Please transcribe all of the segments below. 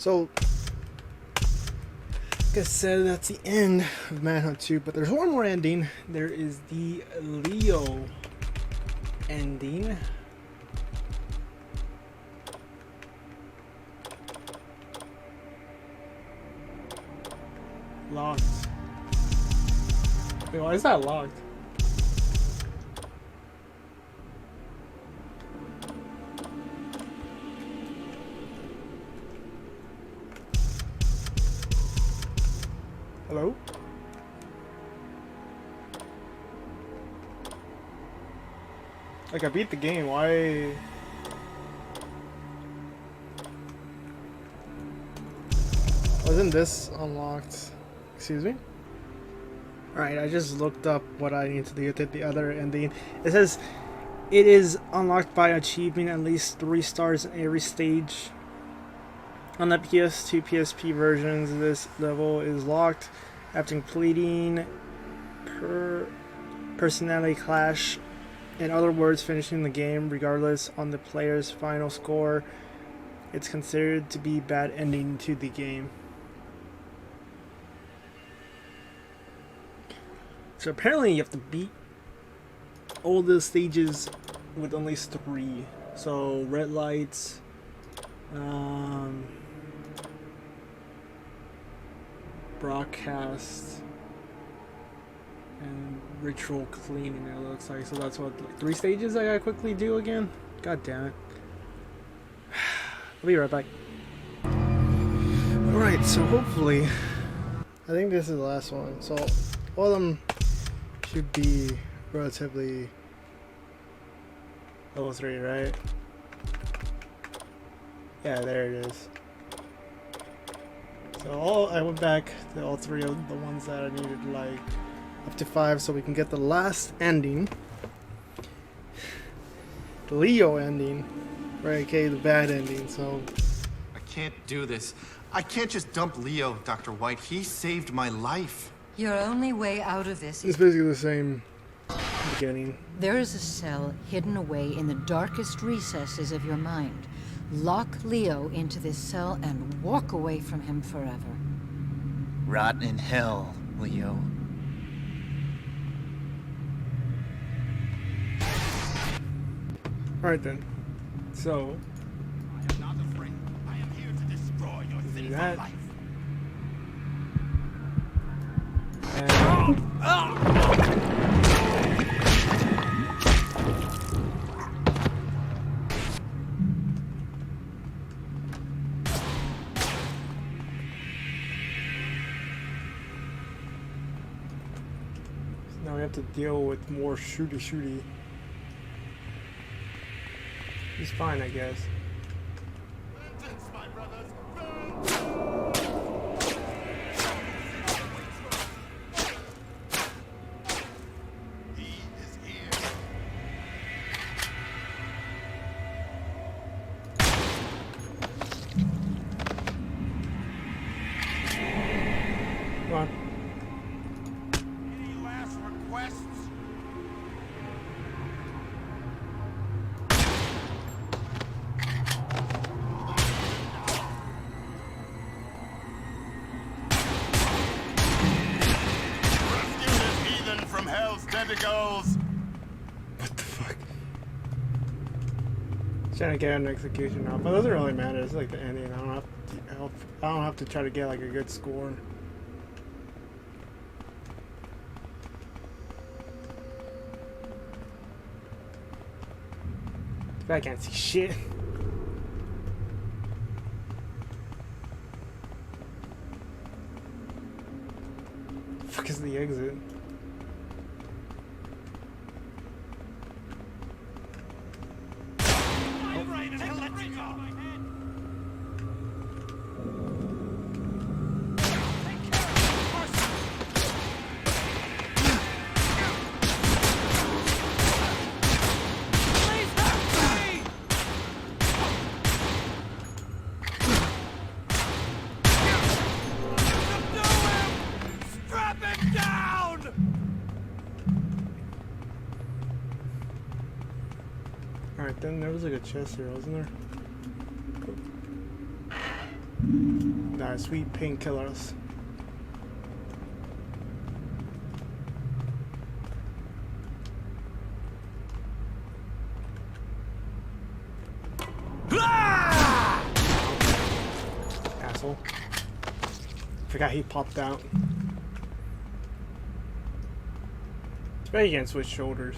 So, like I said, that's the end of Manhunt 2, but there's one more ending. There is the Leo ending. Locked. Wait, why is that locked? Hello? Like, I beat the game, why? Wasn't this unlocked? Excuse me? Alright, I just looked up what I need to do to the other ending. It says it is unlocked by achieving at least 3 stars in every stage. On the PS2, PSP versions, this level is locked after completing personality clash. In other words, finishing the game regardless on the player's final score. It's considered to be bad ending to the game. So apparently you have to beat all the stages with at least 3. So red lights, broadcast, and ritual cleaning, it looks like. So that's what, 3 stages I gotta quickly do again? God damn it. I'll be right back. Alright, so hopefully, I think this is the last one. So all of them should be relatively level 3, right? Yeah, there it is. So I went back to all 3 of the ones that I needed, like up to 5, so we can get the last ending, the Leo ending, right? Okay, the bad ending. So I can't do this. I can't just dump Leo, Dr. White. He saved my life. Your only way out of this it's is... basically the same beginning. There is a cell hidden away in the darkest recesses of your mind. Lock Leo into this cell and walk away from him forever. Rot in hell, Leo. Alright then. So I am not afraid. I am here to destroy your sinful life. Now we have to deal with more shooty. He's fine, I guess. Vengeance, my brothers. He is here. Come on. Any last requests? Rescue this heathen from hell's tentacles. What the fuck? Trying to get an execution now, but it doesn't really matter. It's like the ending. I don't have to try to get like a good score. I can't see shit. Fuck is the exit? Alright, then there was like a chest here, wasn't there? Nah, sweet painkillers. Asshole. Forgot he popped out. Bet you can switch shoulders.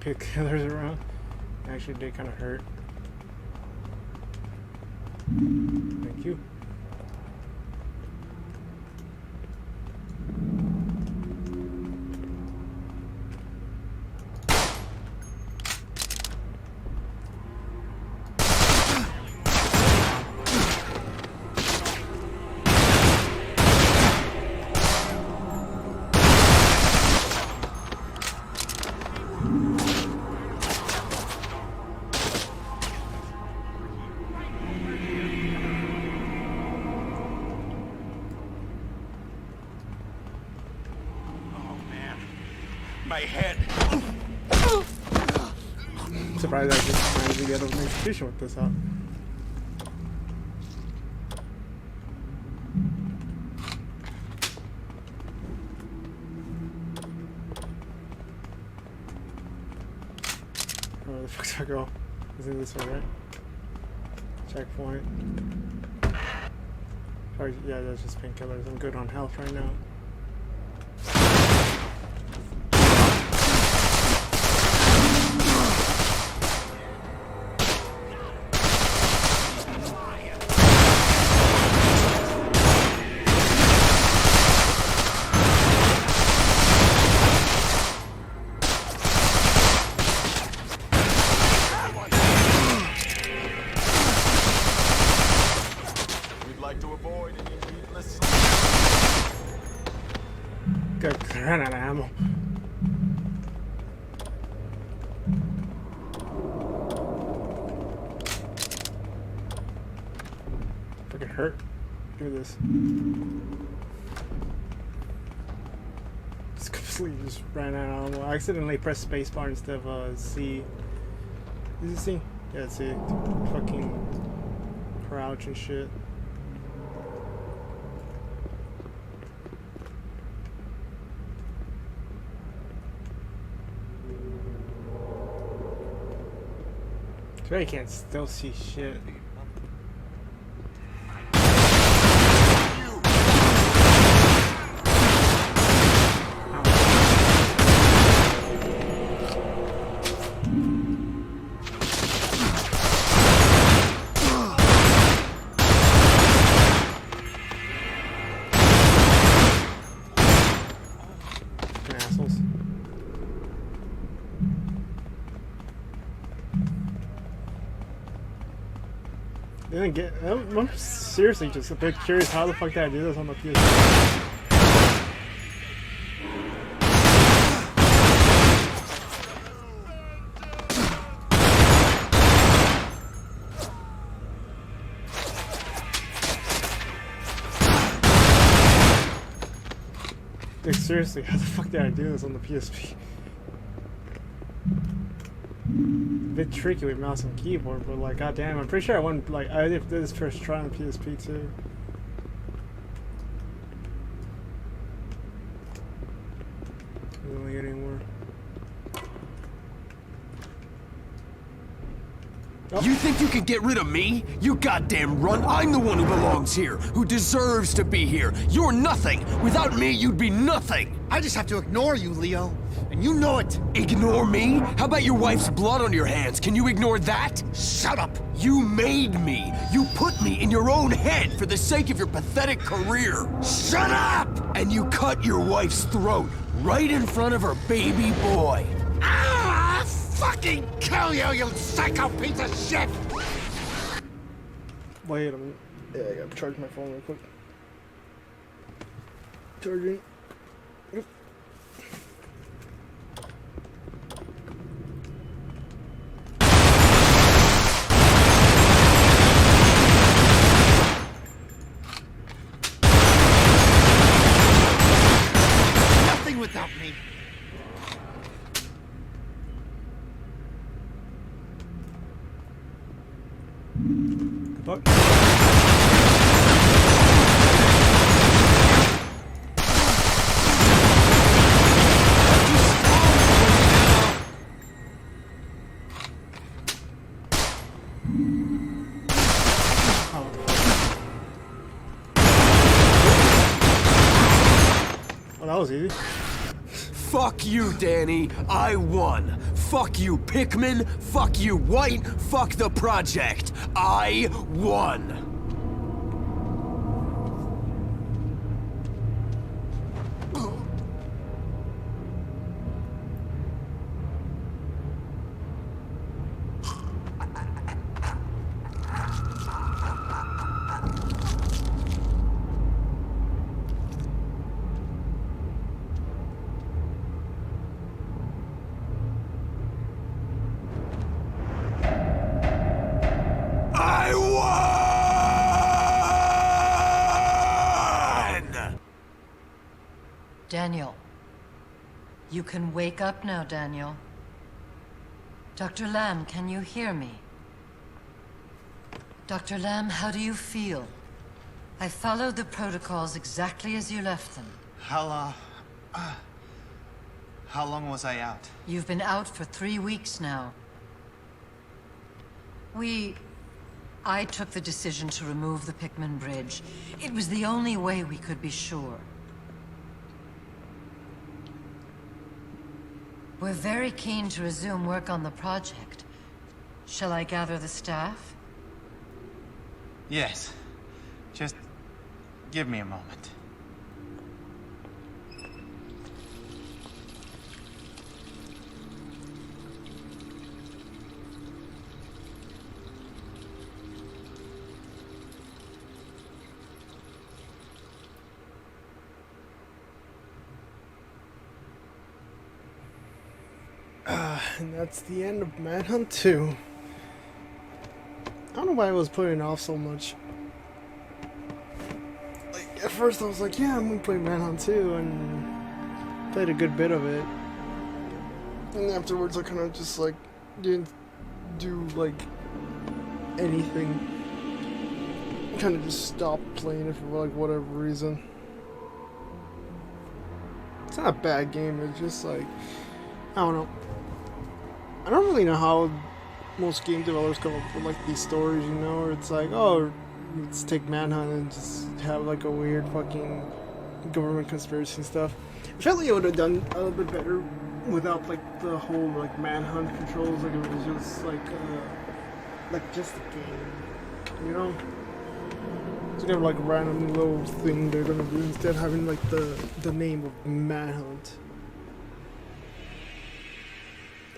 Pick killers around. Actually did kind of hurt. Thank you. My head. I'm surprised I just managed to get an execution with this up. Where the fuck do I go? Is it this way, right? Checkpoint. Oh, yeah, that's just painkillers. I'm good on health right now. Ran out of ammo. Freaking hurt. Do this. Just completely just ran out of ammo. I accidentally pressed spacebar instead of C. Is it C? Yeah, it's C. Fucking crouch and shit. I swear I can't still see shit. Assholes. Didn't get. I'm seriously just a bit curious how the fuck did I do this on the PS4? Like, seriously, how the fuck did I do this on the PSP? A bit tricky with mouse and keyboard, but like, goddamn, I'm pretty sure I won. Like, I did this first try on PSP too. Doesn't really get any more. Oh. You think you can get rid of me? You goddamn runt! I'm the one who belongs here, who deserves to be here. You're nothing. Without me, you'd be nothing. I just have to ignore you, Leo. And you know it. Ignore me? How about your wife's blood on your hands? Can you ignore that? Shut up. You made me. You put me in your own head for the sake of your pathetic career. Shut up! And you cut your wife's throat right in front of her baby boy. Ah! fucking kill you, you psycho piece of shit! Wait a minute. Yeah, I gotta charge my phone real quick. Charging. Oop. Nothing without me. Fuck. Well, that was easy. Fuck you, Danny. I won. Fuck you, Pikmin. Fuck you, White. Fuck the project. I won. I won! Daniel. You can wake up now, Daniel. Dr. Lamb, can you hear me? Dr. Lamb, how do you feel? I followed the protocols exactly as you left them. How long was I out? You've been out for 3 weeks now. I took the decision to remove the Pikmin bridge. It was the only way we could be sure. We're very keen to resume work on the project. Shall I gather the staff? Yes. Just give me a moment. And that's the end of Manhunt 2. I don't know why I was putting it off so much. Like, at first I was like, yeah, I'm gonna play Manhunt 2, and played a good bit of it. And afterwards I kind of just, like, didn't do, like, anything. Kind of just stopped playing it for, like, whatever reason. It's not a bad game, it's just, like, I don't know. I don't really know how most game developers come up with like these stories, you know, where it's like, oh, let's take Manhunt and just have like a weird fucking government conspiracy and stuff. I felt like it would have done a little bit better without like the whole like Manhunt controls, like it was just like just a game, you know? It's kind of like a random little thing they're gonna do instead of having like the name of Manhunt.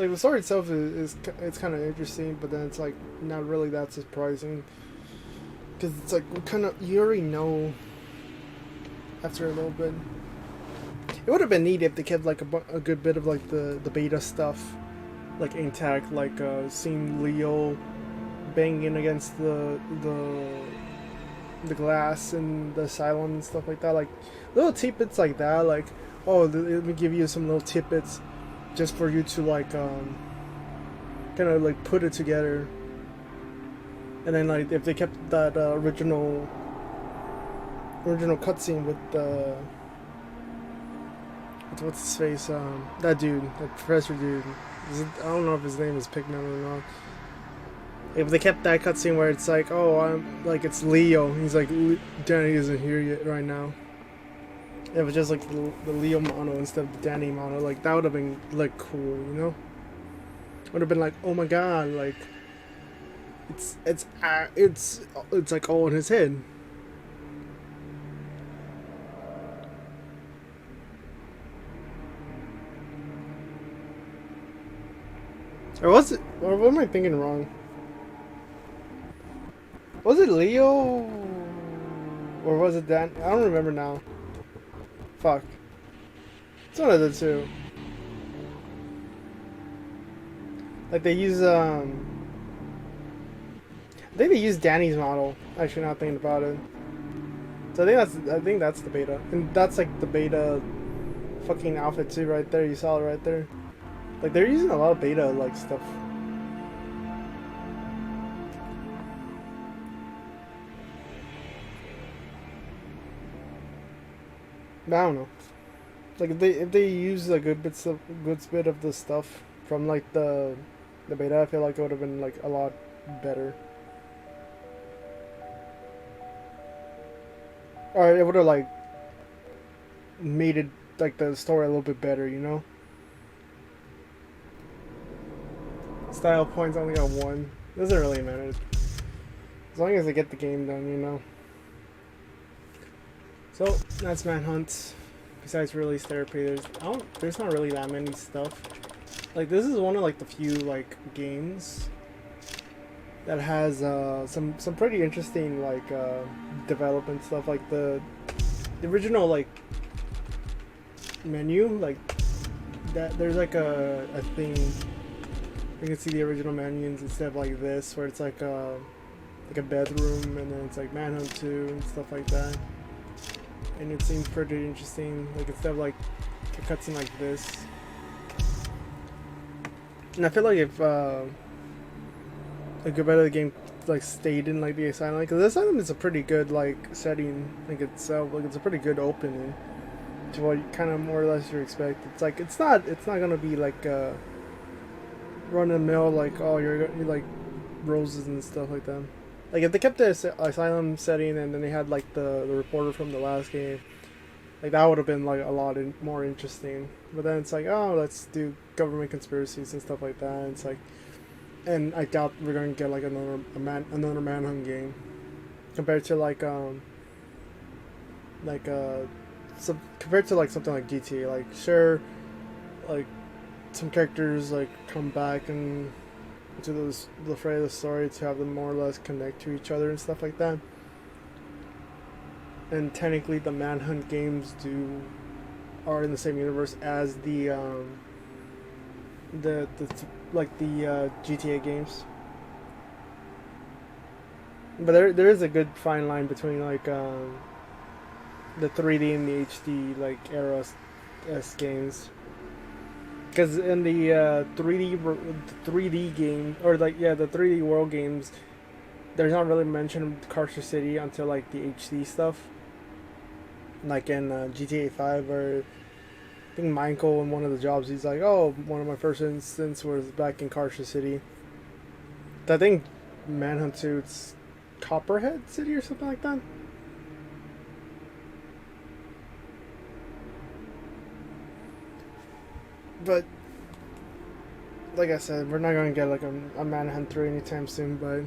Like the story itself is it's kind of interesting, but then it's like not really that surprising because it's like you already know after a little bit. It would have been neat if they kept like a good bit of like the beta stuff like intact, like seeing Leo banging against the glass in the asylum and stuff like that, like little tidbits like that, like oh let me give you some little tidbits just for you to like kind of like put it together. And then like if they kept that original cutscene with what's his face, that dude, that professor dude, I don't know if his name is Pikmin or not. If they kept that cutscene where it's like, oh, I'm like it's Leo, he's like Danny isn't here yet right now. It was just like the Leo mono instead of the Danny mono. Like that would have been like cool, you know. Would have been like, oh my god, like it's like all in his head. Or was it? Or what am I thinking wrong? Was it Leo? Or was it Dan? I don't remember now. Fuck. It's one of the two. Like they use I think they use Danny's model. Actually, not thinking about it. So I think that's the beta, and that's like the beta fucking outfit too, right there. You saw it right there. Like they're using a lot of beta like stuff. I don't know. Like if they use a good bit of the stuff from like the beta, I feel like it would have been like a lot better. Or it would have like made it like the story a little bit better, you know? Style points only got 1. Doesn't really matter. As long as I get the game done, you know. So that's Manhunt. Besides release therapy, there's not really that many stuff. Like this is one of like the few like games that has some pretty interesting like development stuff. Like the original like menu, like that. There's like a thing. You can see the original menus instead of like this, where it's like a bedroom, and then it's like Manhunt 2 and stuff like that. And it seems pretty interesting. Like instead of like a cutscene like this. And I feel like if a good bit of the game like stayed in like the asylum, because the asylum is a pretty good like setting like itself. Like it's a pretty good opening to what you kind of more or less you expect. It's like it's not gonna be like run of the mill like oh you're like roses and stuff like that. Like if they kept the asylum setting and then they had like the reporter from the last game, like that would have been like a lot more interesting. But then it's like oh let's do government conspiracies and stuff like that. And it's like, and I doubt we're gonna get like another Manhunt game compared to like compared to like something like GTA. Like sure, like some characters like come back and to the fray of the story to have them more or less connect to each other and stuff like that. And technically, the Manhunt games are in the same universe as the GTA games. But there is a good fine line between like the 3D and the HD like era S games. Because in the 3D game, or like the 3D world games, there's not really mention of Carcer City until like the HD stuff. Like in GTA 5, where I think Michael in one of the jobs, he's like, "Oh, one of my first instances was back in Carcer City." I think Manhunt 2, it's Copperhead City or something like that. But like I said, we're not going to get like a Manhunt 3 anytime soon, but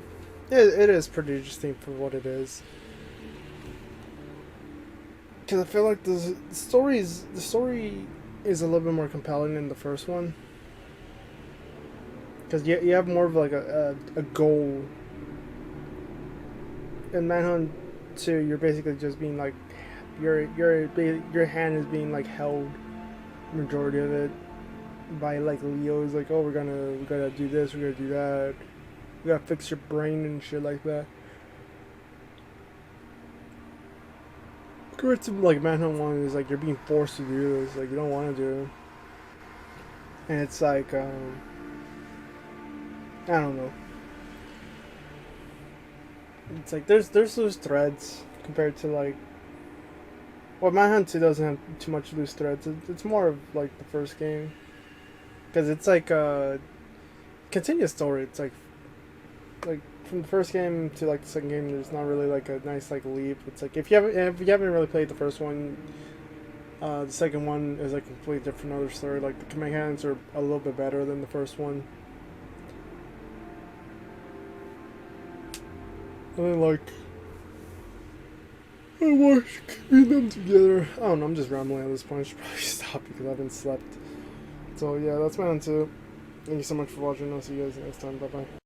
it is pretty interesting for what it is. Because I feel like the story is a little bit more compelling than the first one. Because you have more of like a goal. In Manhunt 2, you're basically just being like your hand is being like held majority of it by like Leo's like, oh we gotta do this, we're gonna do that, we gotta fix your brain and shit like that. Compared to like Manhunt 1 is like you're being forced to do this, like you don't want to do it. And it's like I don't know. It's like there's loose threads compared to like, well, Manhunt 2 doesn't have too much loose threads. It's more of like the first game, because it's like a continuous story. It's like from the first game to like the second game, there's not really like a nice like leap. It's like if you haven't really played the first one, the second one is like a completely different other story. Like the mechanics are a little bit better than the first one. And then like I watch keeping them together. I don't know, I'm just rambling at this point. I should probably stop because I haven't slept. So yeah, that's Manhunt 2. Thank you so much for watching. I'll see you guys next time. Bye bye.